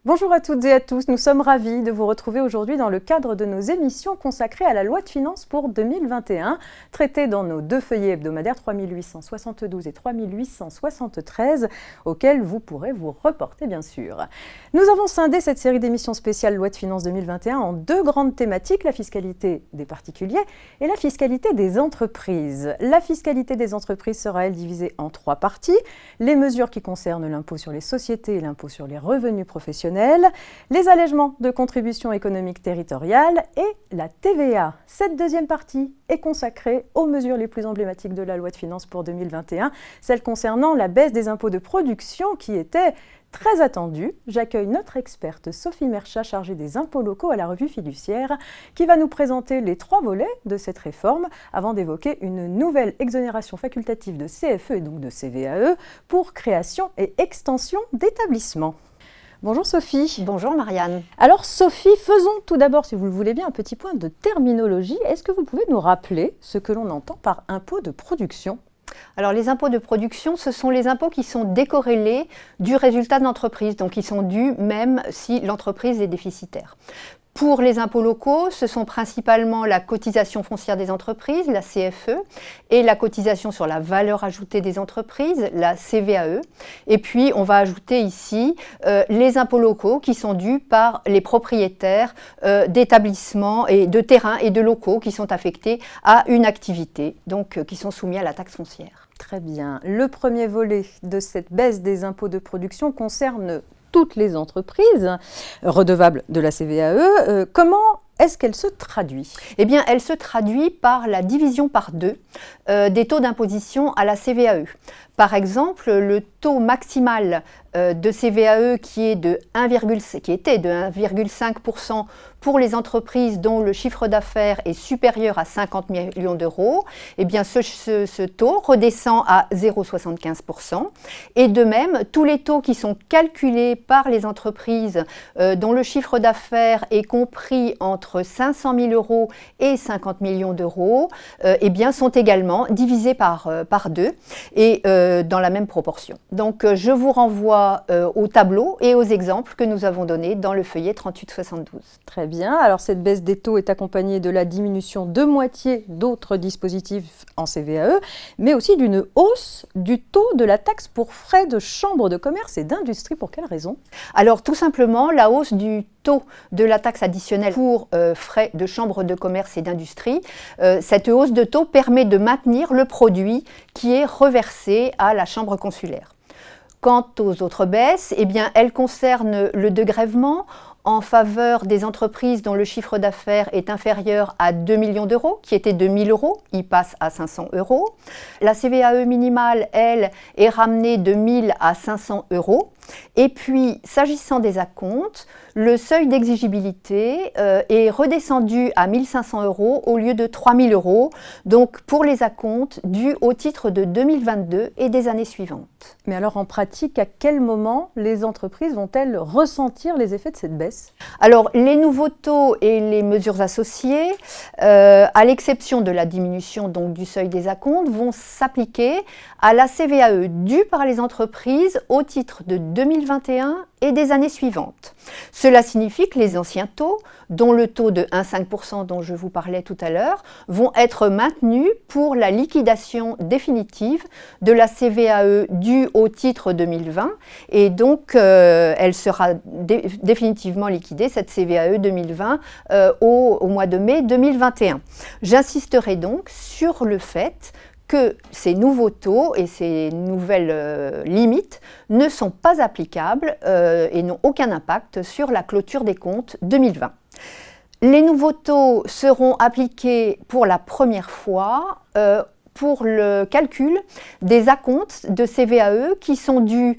Bonjour à toutes et à tous, nous sommes ravis de vous retrouver aujourd'hui dans le cadre de nos émissions consacrées à la loi de finances pour 2021, traitées dans nos deux feuillets hebdomadaires 3872 et 3873, auxquels vous pourrez vous reporter bien sûr. Nous avons scindé cette série d'émissions spéciales loi de finances 2021 en deux grandes thématiques, la fiscalité des particuliers et la fiscalité des entreprises. La fiscalité des entreprises sera, elle, divisée en trois parties, les mesures qui concernent l'impôt sur les sociétés et l'impôt sur les revenus professionnels, les allègements de contributions économiques territoriales et la TVA. Cette deuxième partie est consacrée aux mesures les plus emblématiques de la loi de finances pour 2021, celle concernant la baisse des impôts de production qui était très attendue. J'accueille notre experte Sophie Merchat, chargée des impôts locaux à la revue Fiduciaire, qui va nous présenter les trois volets de cette réforme avant d'évoquer une nouvelle exonération facultative de CFE et donc de CVAE pour création et extension d'établissements. Bonjour Sophie. Bonjour Marianne. Alors Sophie, faisons tout d'abord, si vous le voulez bien, un petit point de terminologie. Est-ce que vous pouvez nous rappeler ce que l'on entend par impôt de production ? Alors les impôts de production, ce sont les impôts qui sont décorrélés du résultat de l'entreprise, donc ils sont dus même si l'entreprise est déficitaire. Pour les impôts locaux, ce sont principalement la cotisation foncière des entreprises, la CFE, et la cotisation sur la valeur ajoutée des entreprises, la CVAE. Et puis, on va ajouter ici les impôts locaux qui sont dus par les propriétaires d'établissements et de terrains et de locaux qui sont affectés à une activité, donc qui sont soumis à la taxe foncière. Très bien. Le premier volet de cette baisse des impôts de production concerne toutes les entreprises redevables de la CVAE. Comment est-ce qu'elle se traduit ? Eh bien, elle se traduit par la division par deux des taux d'imposition à la CVAE. Par exemple, le taux maximal de CVAE qui était de 1,5% pour les entreprises dont le chiffre d'affaires est supérieur à 50 millions d'euros, eh bien ce taux redescend à 0,75%. Et de même, tous les taux qui sont calculés par les entreprises dont le chiffre d'affaires est compris entre 500 000 euros et 50 millions d'euros, eh bien sont également divisés par deux et dans la même proportion. Donc je vous renvoie au tableau et aux exemples que nous avons donnés dans le feuillet 3872. Très bien. Alors cette baisse des taux est accompagnée de la diminution de moitié d'autres dispositifs en CVAE, mais aussi d'une hausse du taux de la taxe pour frais de chambre de commerce et d'industrie. Pour quelle raison ? Alors tout simplement la hausse du taux de la taxe additionnelle pour frais de chambre de commerce et d'industrie. Cette hausse de taux permet de maintenir le produit qui est reversé à la chambre consulaire. Quant aux autres baisses, eh bien, elles concernent le dégrèvement en faveur des entreprises dont le chiffre d'affaires est inférieur à 2 millions d'euros, qui était de 1 000 euros, il passe à 500 euros. La CVAE minimale, elle, est ramenée de 1 000 à 500 euros. Et puis, s'agissant des acomptes, le seuil d'exigibilité est redescendu à 1 500 euros au lieu de 3 000 euros, donc pour les acomptes dus au titre de 2022 et des années suivantes. Mais alors en pratique, à quel moment les entreprises vont-elles ressentir les effets de cette baisse ? Alors, les nouveaux taux et les mesures associées, à l'exception de la diminution donc, du seuil des acomptes, vont s'appliquer à la CVAE due par les entreprises au titre de 2021 et des années suivantes. Cela signifie que les anciens taux, dont le taux de 1,5% dont je vous parlais tout à l'heure, vont être maintenus pour la liquidation définitive de la CVAE due au titre 2020 et donc elle sera définitivement liquidée, cette CVAE 2020, au mois de mai 2021. J'insisterai donc sur le fait que ces nouveaux taux et ces nouvelles limites ne sont pas applicables et n'ont aucun impact sur la clôture des comptes 2020. Les nouveaux taux seront appliqués pour la première fois pour le calcul des acomptes de CVAE qui sont dus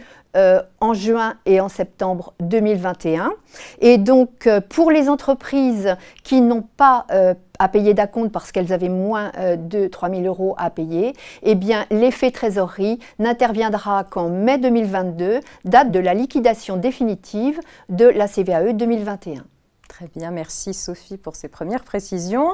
en juin et en septembre 2021. Et donc, pour les entreprises qui n'ont pas à payer d'acompte parce qu'elles avaient moins de 3 000 euros à payer, eh bien, l'effet trésorerie n'interviendra qu'en mai 2022, date de la liquidation définitive de la CVAE 2021. Très bien, merci Sophie pour ces premières précisions.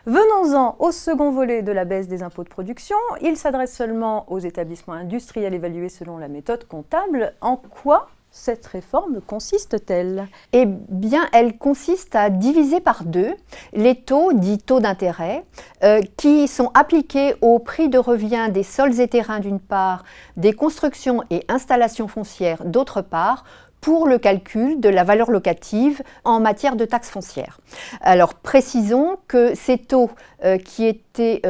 Venons-en au second volet de la baisse des impôts de production. Il s'adresse seulement aux établissements industriels évalués selon la méthode comptable. En quoi cette réforme consiste-t-elle? Eh bien, elle consiste à diviser par deux les taux, dits taux d'intérêt, qui sont appliqués au prix de revient des sols et terrains d'une part, des constructions et installations foncières d'autre part, pour le calcul de la valeur locative en matière de taxes foncières. Alors précisons que ces taux qui étaient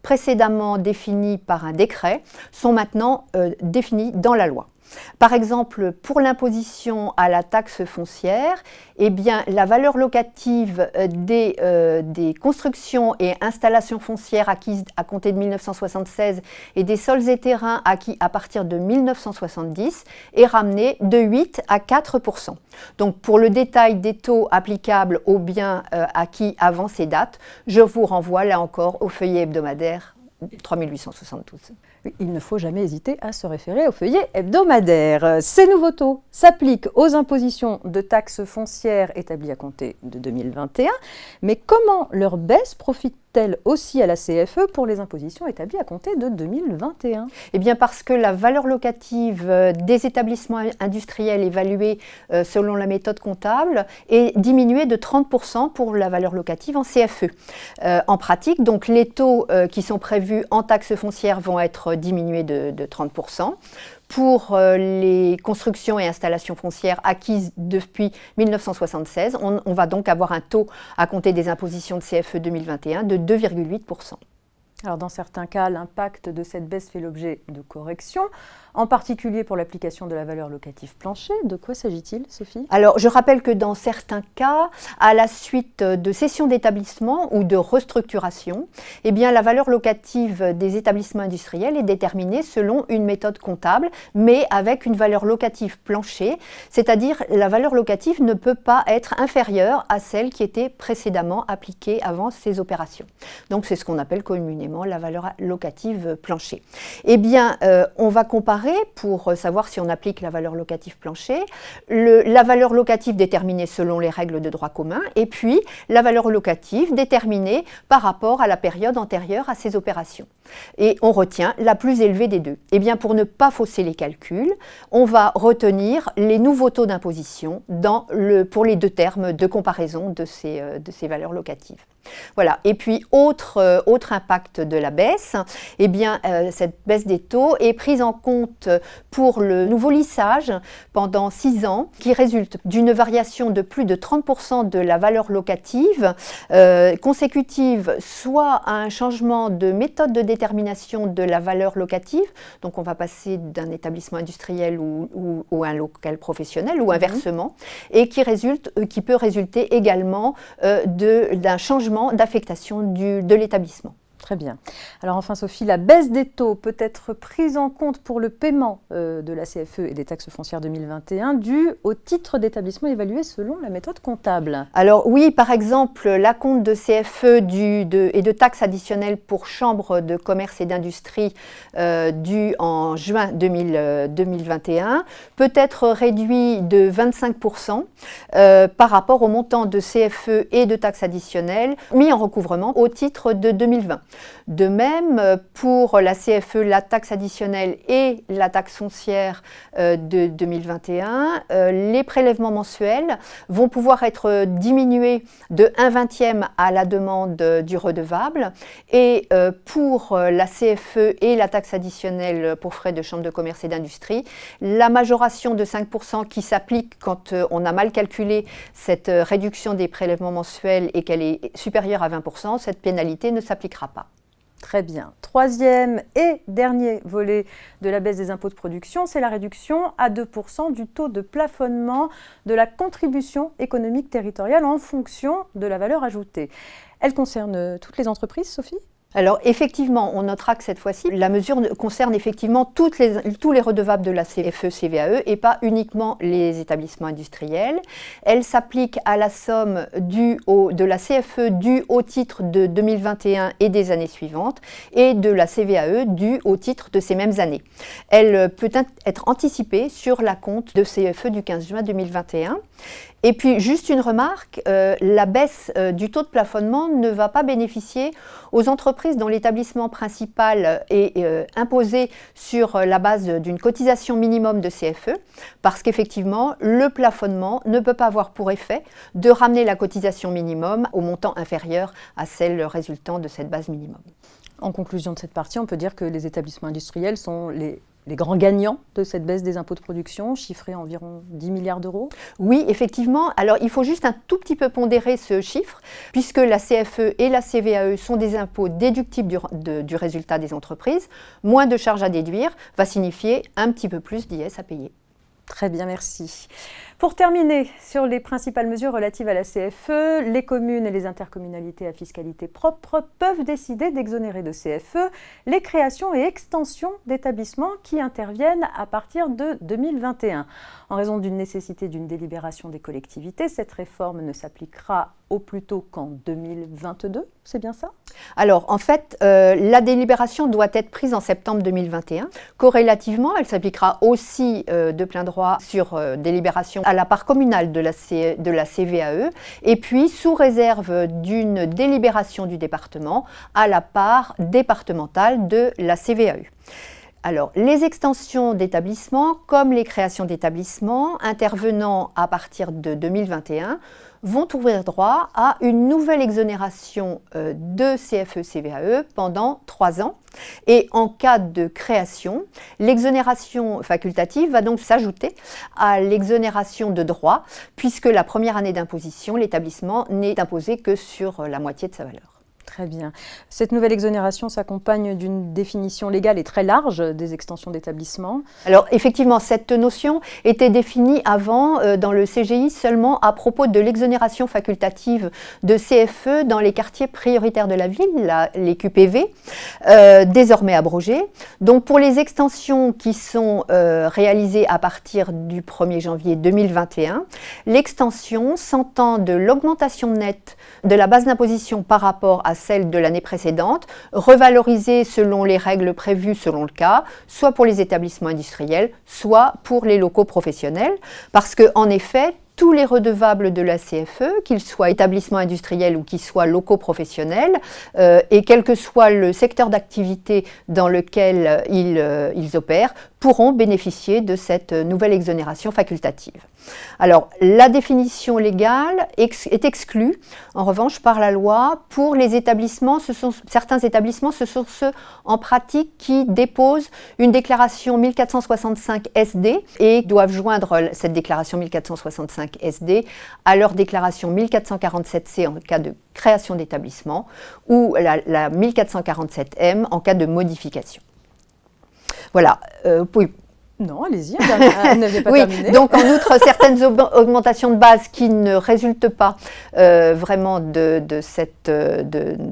précédemment définis par un décret sont maintenant définis dans la loi. Par exemple, pour l'imposition à la taxe foncière, eh bien, la valeur locative des constructions et installations foncières acquises à compter de 1976 et des sols et terrains acquis à partir de 1970 est ramenée de 8 à 4%. Donc, pour le détail des taux applicables aux biens acquis avant ces dates, je vous renvoie là encore au feuillet hebdomadaire 3872. Il ne faut jamais hésiter à se référer au feuillet hebdomadaire. Ces nouveaux taux s'appliquent aux impositions de taxes foncières établies à compter de 2021, mais comment leur baisse profite-t-elle aussi à la CFE pour les impositions établies à compter de 2021? Eh bien parce que la valeur locative des établissements industriels évalués selon la méthode comptable est diminuée de 30% pour la valeur locative en CFE. En pratique, donc les taux qui sont prévus en taxes foncières vont être diminués de 30%. Pour les constructions et installations foncières acquises depuis 1976, on va donc avoir un taux à compter des impositions de CFE 2021 de 2,8%. Alors dans certains cas, l'impact de cette baisse fait l'objet de corrections, en particulier pour l'application de la valeur locative plancher. De quoi s'agit-il, Sophie? Alors, je rappelle que dans certains cas, à la suite de cession d'établissements ou de restructuration, eh bien, la valeur locative des établissements industriels est déterminée selon une méthode comptable, mais avec une valeur locative plancher, c'est-à-dire la valeur locative ne peut pas être inférieure à celle qui était précédemment appliquée avant ces opérations. Donc, c'est ce qu'on appelle communément la valeur locative plancher. Eh bien, on va comparer pour savoir si on applique la valeur locative plancher, la valeur locative déterminée selon les règles de droit commun et puis la valeur locative déterminée par rapport à la période antérieure à ces opérations. Et on retient la plus élevée des deux. Eh bien, pour ne pas fausser les calculs, on va retenir les nouveaux taux d'imposition pour les deux termes de comparaison de ces valeurs locatives. Voilà. Et puis, autre impact de la baisse, eh bien, cette baisse des taux est prise en compte pour le nouveau lissage pendant 6 ans, qui résulte d'une variation de plus de 30% de la valeur locative consécutive soit à un changement de méthode de détermination de la valeur locative, donc on va passer d'un établissement industriel ou un local professionnel ou inversement, et qui peut résulter également d'un changement d'affectation de l'établissement. Très bien. Alors enfin Sophie, la baisse des taux peut être prise en compte pour le paiement de la CFE et des taxes foncières 2021 due au titre d'établissement évalué selon la méthode comptable. Alors oui, par exemple, l'acompte de CFE et de taxes additionnelles pour chambres de commerce et d'industrie dû en juin 2021 peut être réduit de 25% par rapport au montant de CFE et de taxes additionnelles mis en recouvrement au titre de 2020. De même, pour la CFE, la taxe additionnelle et la taxe foncière de 2021, les prélèvements mensuels vont pouvoir être diminués de 1/20 à la demande du redevable. Et pour la CFE et la taxe additionnelle pour frais de chambre de commerce et d'industrie, la majoration de 5% qui s'applique quand on a mal calculé cette réduction des prélèvements mensuels et qu'elle est supérieure à 20%, cette pénalité ne s'appliquera pas. Très bien. Troisième et dernier volet de la baisse des impôts de production, c'est la réduction à 2% du taux de plafonnement de la contribution économique territoriale en fonction de la valeur ajoutée. Elle concerne toutes les entreprises, Sophie ? Alors effectivement, on notera que cette fois-ci, la mesure concerne effectivement tous les redevables de la CFE-CVAE et pas uniquement les établissements industriels. Elle s'applique à la somme de la CFE due au titre de 2021 et des années suivantes et de la CVAE due au titre de ces mêmes années. Elle peut être anticipée sur l'acompte de CFE du 15 juin 2021. Et puis, juste une remarque, la baisse du taux de plafonnement ne va pas bénéficier aux entreprises dont l'établissement principal est imposé sur la base d'une cotisation minimum de CFE, parce qu'effectivement, le plafonnement ne peut pas avoir pour effet de ramener la cotisation minimum au montant inférieur à celle résultant de cette base minimum. En conclusion de cette partie, on peut dire que les établissements industriels sont les grands gagnants de cette baisse des impôts de production, chiffrés à environ 10 milliards d'euros. Oui, effectivement. Alors, il faut juste un tout petit peu pondérer ce chiffre, puisque la CFE et la CVAE sont des impôts déductibles du résultat des entreprises. Moins de charges à déduire va signifier un petit peu plus d'IS à payer. Très bien, merci. Pour terminer sur les principales mesures relatives à la CFE, les communes et les intercommunalités à fiscalité propre peuvent décider d'exonérer de CFE les créations et extensions d'établissements qui interviennent à partir de 2021. En raison d'une nécessité d'une délibération des collectivités, cette réforme ne s'appliquera au plus tôt qu'en 2022, c'est bien ça? Alors, en fait, la délibération doit être prise en septembre 2021. Corrélativement, elle s'appliquera aussi de plein droit sur délibération à la part communale de la CVAE, et puis sous réserve d'une délibération du département à la part départementale de la CVAE. Alors, les extensions d'établissements, comme les créations d'établissements intervenant à partir de 2021, vont ouvrir droit à une nouvelle exonération de CFE-CVAE pendant 3 ans. Et en cas de création, l'exonération facultative va donc s'ajouter à l'exonération de droit, puisque la première année d'imposition, l'établissement n'est imposé que sur la moitié de sa valeur. Très bien. Cette nouvelle exonération s'accompagne d'une définition légale et très large des extensions d'établissements. Alors effectivement, cette notion était définie avant dans le CGI seulement à propos de l'exonération facultative de CFE dans les quartiers prioritaires de la ville, les QPV, désormais abrogés. Donc pour les extensions qui sont réalisées à partir du 1er janvier 2021, l'extension s'entend de l'augmentation nette de la base d'imposition par rapport à celle de l'année précédente, revalorisée selon les règles prévues selon le cas, soit pour les établissements industriels, soit pour les locaux professionnels, parce qu'en effet, tous les redevables de la CFE, qu'ils soient établissements industriels ou qu'ils soient locaux professionnels, et quel que soit le secteur d'activité dans lequel ils opèrent, pourront bénéficier de cette nouvelle exonération facultative. Alors, la définition légale est exclue, en revanche, par la loi pour les établissements. Certains établissements, ce sont ceux en pratique qui déposent une déclaration 1465 SD et doivent joindre cette déclaration 1465 SD à leur déclaration 1447C en cas de création d'établissement ou la 1447M en cas de modification. Voilà. Non, allez-y, vous n'aviez pas terminé. Donc, en outre, certaines augmentations de base qui ne résultent pas vraiment d'un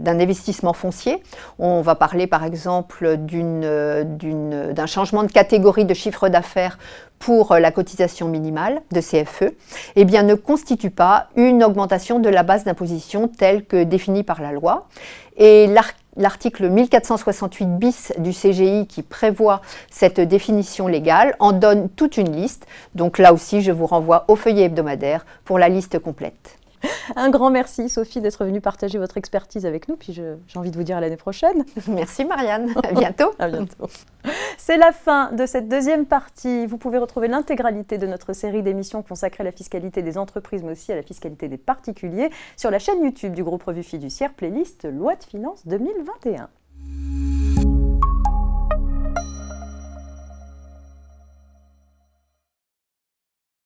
investissement foncier. On va parler, par exemple, d'un changement de catégorie de chiffre d'affaires pour la cotisation minimale de CFE, eh bien, ne constitue pas une augmentation de la base d'imposition telle que définie par la loi. Et l'article 1468 bis du CGI qui prévoit cette définition légale en donne toute une liste. Donc là aussi, je vous renvoie au feuillet hebdomadaire pour la liste complète. Un grand merci Sophie d'être venue partager votre expertise avec nous, puis j'ai envie de vous dire à l'année prochaine. Merci Marianne, à bientôt. À bientôt. C'est la fin de cette deuxième partie. Vous pouvez retrouver l'intégralité de notre série d'émissions consacrée à la fiscalité des entreprises, mais aussi à la fiscalité des particuliers, sur la chaîne YouTube du groupe Revue Fiduciaire, playlist Loi de finances 2021.